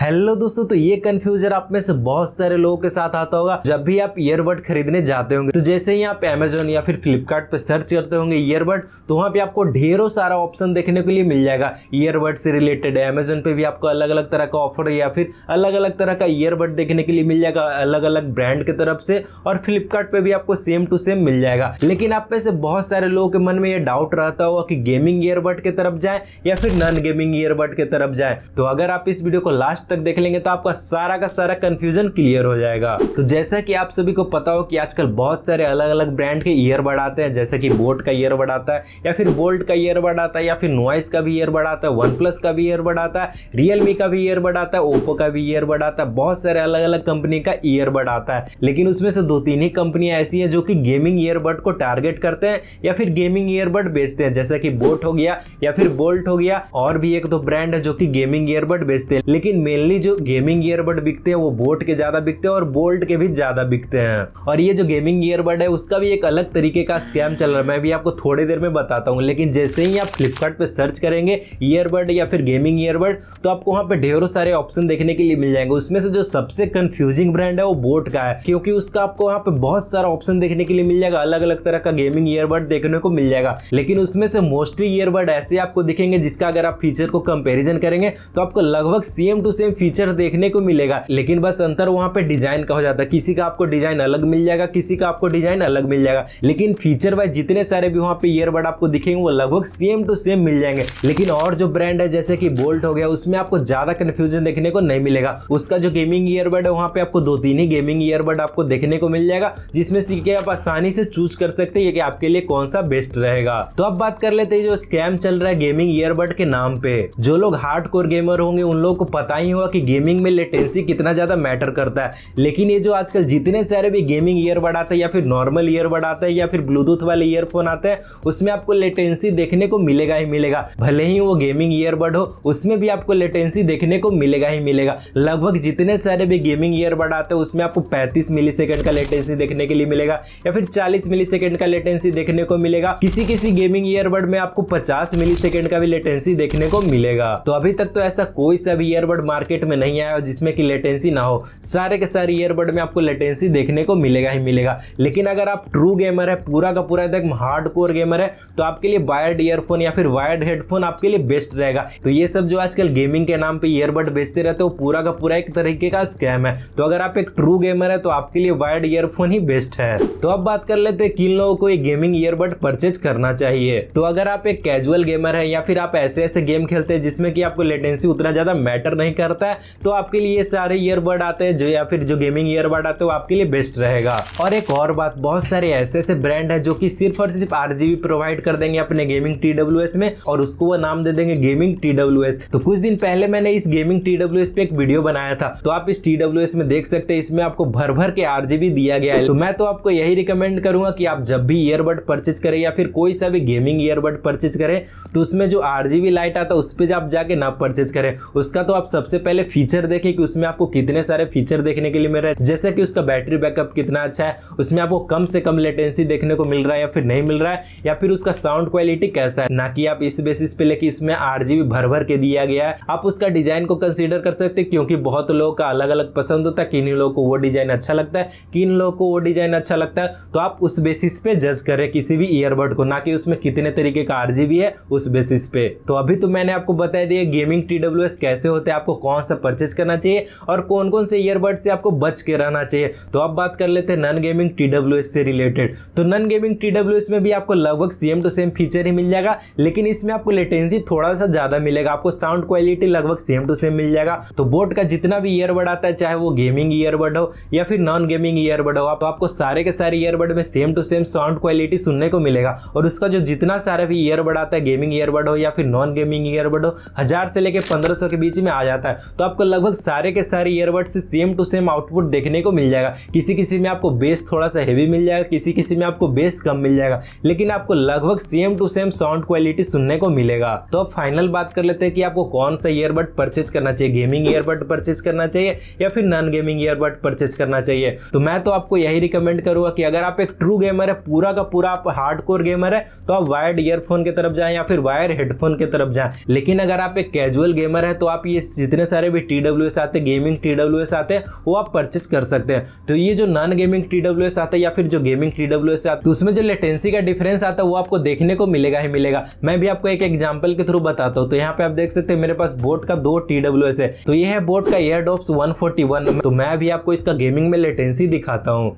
Hello दोस्तों, तो ये कंफ्यूजन आप में से बहुत सारे लोगों के साथ आता होगा। जब भी आप ईयरबड खरीदने जाते होंगे तो जैसे ही आप Amazon या फिर फ्लिपकार्ट पे सर्च करते होंगे ईयरबड, तो वहां पे आपको ढेरों सारा ऑप्शन देखने के लिए मिल जाएगा ईयरबड से रिलेटेड। Amazon पे भी आपको अलग अलग तरह का ऑफर या फिर अलग अलग तरह का ईयरबड देखने के लिए मिल जाएगा अलग अलग ब्रांड की तरफ से, और फ्लिपकार्ट पे भी आपको सेम टू सेम मिल जाएगा। लेकिन आप में से बहुत सारे लोगों के मन में ये डाउट रहता होगा कि गेमिंग ईयरबड की तरफ जाए या फिर नॉन गेमिंग ईयरबड की तरफ जाए। तो अगर आप इस वीडियो को लास्ट तक देख लेंगे तो आपका सारा का सारा कंफ्यूजन क्लियर हो जाएगा। तो जैसा कि आप सभी को पता हो कि आजकल बहुत सारे अलग अलग ब्रांड के ईयरबड आते हैं, जैसे कि बोट का ईयरबड आता है या फिर बोल्ट का ईयरबड आता है या फिर नॉइस का भी ईयरबड आता है, वन प्लस का भी ईयरबड आता है, रियलमी का भी ईयरबड आता है, ओप्पो का भी ईयरबड आता है, बहुत सारे अलग अलग कंपनी का ईयरबड आता है। लेकिन उसमें से 2-3 ही कंपनियां ऐसी हैं जो कि गेमिंग ईयरबड को टारगेट करते हैं या फिर गेमिंग ईयरबड बेचते हैं, जैसे कि बोट हो गया या फिर बोल्ट हो गया, और भी एक दो ब्रांड है जो कि गेमिंग ईयरबड बेचते हैं। लेकिन मेनली जो गेमिंग ईयरबड बिकते हैं वो बोट के ज्यादा बिकते हैं और बोल्ट के भी ज्यादा बिकते हैं। और ये जो गेमिंग ईयरबड है उसका भी एक अलग तरीके का स्कैम चल रहा है, मैं भी आपको थोड़ी देर में बताता हूँ। लेकिन जैसे ही आप फ्लिपकार्ट पे सर्च करेंगे ईयरबड या फिर गेमिंग ईयरबड, तो आपको वहां पे ढेरों सारे ऑप्शन देखने के लिए मिल जाएंगे। उसमें से जो सबसे कंफ्यूजिंग ब्रांड है वो बोट का है, क्योंकि उसका आपको वहां पे बहुत सारा ऑप्शन देखने के लिए मिल जाएगा, अलग अलग तरह का गेमिंग ईयरबड देखने को मिल जाएगा। लेकिन उसमें से मोस्टली ईयरबड ऐसे आपको दिखेंगे जिसका अगर आप फीचर को कंपैरिजन करेंगे तो आपको लगभग सेम टू सेम फीचर देखने को मिलेगा। लेकिन बस अंतर वहां पे डिजाइन का हो जाता है, किसी का आपको डिजाइन अलग मिल जाएगा, किसी का आपको डिजाइन अलग मिल जाएगा। लेकिन फीचर वाइज जितने सारे भी वहां पे ईयरबड आपको दिखेंगे वो लगभग सेम टू सेम मिल जाएंगे। लेकिन और जो ब्रांड है जैसे कि बोल्ट हो गया, उसमें आपको ज्यादा कंफ्यूजन देखने को नहीं मिलेगा। उसका जो गेमिंग ईयरबड है वहां पे आपको 2-3 ही गेमिंग ईयरबड आपको देखने को मिल जाएगा, जिसमें से आप आसानी से चूज कर सकते हैं कि आपके लिए कौन सा बेस्ट रहेगा। तो अब बात कर लेते हैं जो स्कैम चल रहा है गेमिंग ईयरबड के नाम पे। जो लोग हार्डकोर गेमर होंगे उन लोगों को पता ही होगा कि गेमिंग में लेटेंसी कितना ज्यादा मैटर करता है। लेकिन ये जो आजकल जितने सारे भी गेमिंग ईयरबड आते हैं या फिर नॉर्मल ईयरबड आते हैं या फिर ब्लूटूथ वाले ईयरफोन आते हैं, उसमें आपको लेटेंसी देखने को मिलेगा ही मिलेगा। भले ही वो गेमिंग ईयरबड हो उसमें भी आपको लेटेंसी देखने को मिलेगा ही मिलेगा। लगभग जितने सारे भी गेमिंग ईयरबड आते हैं उसमें आपको 35 मिलीसेकंड का लेटेंसी देखने के लिए मिलेगा या फिर 40 मिलीसेकंड का लेटेंसी देखने को मिलेगा। किसी किसी गेमिंग ईयरबड में आपको 50 मिलीसेकंड का भी लेटेंसी देखने को मिलेगा। तो अभी तक तो ऐसा कोई सा भी ईयरबड मार्केट में नहीं आया जिसमें कि लेटेंसी ना हो। सारे के सारे ईयरबड में आपको लेटेंसी देखने को मिलेगा ही मिलेगा। लेकिन अगर आप ट्रू गेमर है, पूरा का पूरा एकदम हार्डकोर गेमर है, तो आपके लिए वायर्ड ईयरफोन या फिर वायर्ड हेडफोन आपके लिए बेस्ट रहेगा। तो ये सब जो आजकल गेमिंग के नाम पे ईयरबड बेचते रहते हो पूरा का पूरा एक तरीके का स्कैम है। तो अगर आप एक ट्रू गेमर है तो आपके लिए वायर्ड ईयरफोन ही बेस्ट है। तो अब बात कर लेते हैं किन लोगों को ये गेमिंग ईयरबड परचेज करना चाहिए। तो अगर आप एक कैजुअल गेमर है या फिर आप ऐसे ऐसे गेम खेलते हैं जिसमें कि आपको लेटेंसी उतना ज्यादा मैटर नहीं करता है, तो आपके लिए ये सारे ईयरबड आते हैं जो या फिर जो गेमिंग ईयरबड आते हैं वो आपके लिए बेस्ट रहेगा। और एक और बात, बहुत सारे ऐसे ऐसे ब्रांड है जो कि सिर्फ और सिर्फ RGB प्रोवाइड कर देंगे अपने गेमिंग TWS में और उसको वो नाम दे देंगे गेमिंग TWS। तो कुछ दिन पहले मैंने इस गेमिंग TWS पे एक वीडियो बनाया था, तो आप इस TWS में देख सकते हैं इसमें आपको भर भर के RGB दिया गया है। तो मैं तो आपको यही रिकमेंड करूंगा कि आप जब भी ईयरबड परचेज करें या फिर कोई सा भी गेमिंग ईयरबड परचेज करें तो उसमें जो RGB लाइट आता है उस पर आप जाके ना परचेज करें। उसका तो आप सबसे पहले फीचर देखें कि उसमें आपको कितने सारे फीचर देखने के लिए मिल रहे हैं, जैसे कि उसका बैटरी बैकअप कितना अच्छा है, उसमें आपको कम से कम लेटेंसी देखने को मिल रहा है या फिर नहीं मिल रहा है, या फिर उसका साउंड क्वालिटी कैसा है। ना कि आप इस बेसिस पे लेके इसमें RGB भर भर के दिया गया है। आप उसका डिजाइन को कंसीडर कर सकते हैं, क्योंकि बहुत लोगों का अलग अलग पसंद होता है, किन लोगों को वो डिजाइन अच्छा लगता है, किन लोगों को वो डिजाइन अच्छा लगता है। तो आप उस बेसिस पे जज करें किसी भी ईयरबड को, ना कि उसमें कितने तरीके का RGB है उस बेसिस पे। तो अभी तो मैंने आपको बता दिया गेमिंग TWS कैसे होते हैं, आपको कौन सा परचेज करना चाहिए और कौन कौन से ईयरबड से आपको बच के रहना चाहिए। तो अब बात कर लेते हैं नॉन गेमिंग TWS से रिलेटेड। तो नॉन गेमिंग TWS में भी आपको लगभग सेम टू सेम फीचर ही मिल जाएगा, लेकिन इसमें आपको लेटेंसी थोड़ा सा ज्यादा मिलेगा, आपको साउंड क्वालिटी लगभग सेम टू सेम मिल जाएगा। तो बोट का जितना भी ईयरबड आता है, चाहे वो गेमिंग ईयरबड हो या फिर नॉन गेमिंग ईयरबड हो, आपको सारे के सारे ईयरबड में same to same sound quality सुनने को मिलेगा। और उसका जो जितना सारा भी ईयरबड आता है, गेमिंग ईयरबड हो या फिर नॉन गेमिंग ईयरबड हो, 1000 से लेकर 1500 के बीच में आ जाता है। तो आपको लगभग सारे के सारे ईयरबड से सेम टू सेम आउटपुट देखने को मिल जाएगा। किसी किसी में आपको बेस थोड़ा सा हेवी मिल जाएगा, किसी किसी में आपको बेस कम मिल जाएगा, लेकिन आपको लगभग same to same sound quality सुनने को मिलेगा। तो अब फाइनल बात कर लेते हैं कि आपको कौन सा ईयरबड परचेज करना चाहिए, गेमिंग ईयरबड परचेज करना चाहिए या फिर नॉन गेमिंग ईयरबड परचेज करना चाहिए। तो मैं तो आपको यही रिकमेंड करूंगा कि अगर आप एक ट्रू गेमर है, पूरा का पूरा आप हार्डकोर गेमर है, तो आप वायर्ड ईयरफोन की तरफ जाएं या फिर वायर हेडफोन की तरफ जाएं। लेकिन अगर आप एक कैजुअल गेमर है तो आप ये जितने सारे भी TWS आते हैं, गेमिंग TWS आते हैं, वो आप परचेज कर सकते हैं। तो ये जो नॉन गेमिंग TWS आता है या फिर जो गेमिंग TWS आता है, तो उसमें जो लेटेंसी का डिफरेंस आता है वो आपको देखने को मिलेगा ही मिलेगा। मैं भी आपको एक एग्जांपल के थ्रू बताता हूँ। तो यहाँ पे आप देख सकते हैं मेरे पास बोट का 2 TWS है। तो ये है बोट का एयरडॉप्स 141। तो मैं भी आपको इसका गेमिंग में लेटेंसी दिखाता हूँ।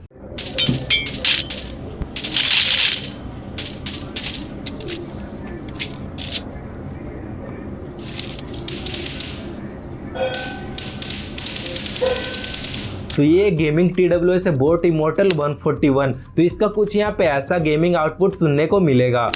तो ये गेमिंग TWS है बोट इमोर्टल 141। तो इसका कुछ यहाँ पे ऐसा गेमिंग आउटपुट सुनने को मिलेगा।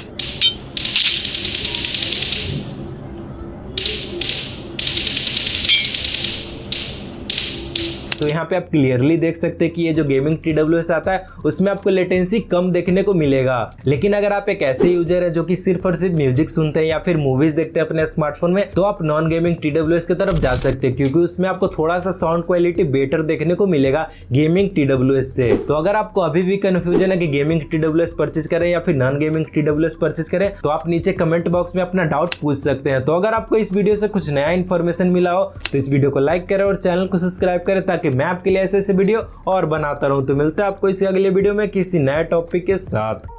तो यहाँ पे आप क्लियरली देख सकते हैं कि ये जो गेमिंग TWS आता है उसमें आपको लेटेंसी कम देखने को मिलेगा। लेकिन अगर आप एक ऐसे यूजर है जो कि सिर्फ और सिर्फ म्यूजिक सुनते हैं या फिर मूवीज देखते हैं अपने स्मार्टफोन में, तो आप नॉन गेमिंग TWS की तरफ जा सकते हैं, क्योंकि उसमें आपको थोड़ा सा साउंड क्वालिटी बेटर देखने को मिलेगा गेमिंग TWS से। तो अगर आपको अभी भी कंफ्यूजन है कि गेमिंग TWS परचेज करें या फिर नॉन गेमिंग TWS परचेज करें, तो आप नीचे कमेंट बॉक्स में अपना डाउट पूछ सकते हैं। तो अगर आपको इस वीडियो से कुछ नया इन्फॉर्मेशन मिला हो तो इस वीडियो को लाइक करें और चैनल को सब्सक्राइब करें, ताकि मैं आपके लिए ऐसे वीडियो और बनाता रहूं। तो मिलता है आपको इसी अगले वीडियो में किसी नए टॉपिक के साथ।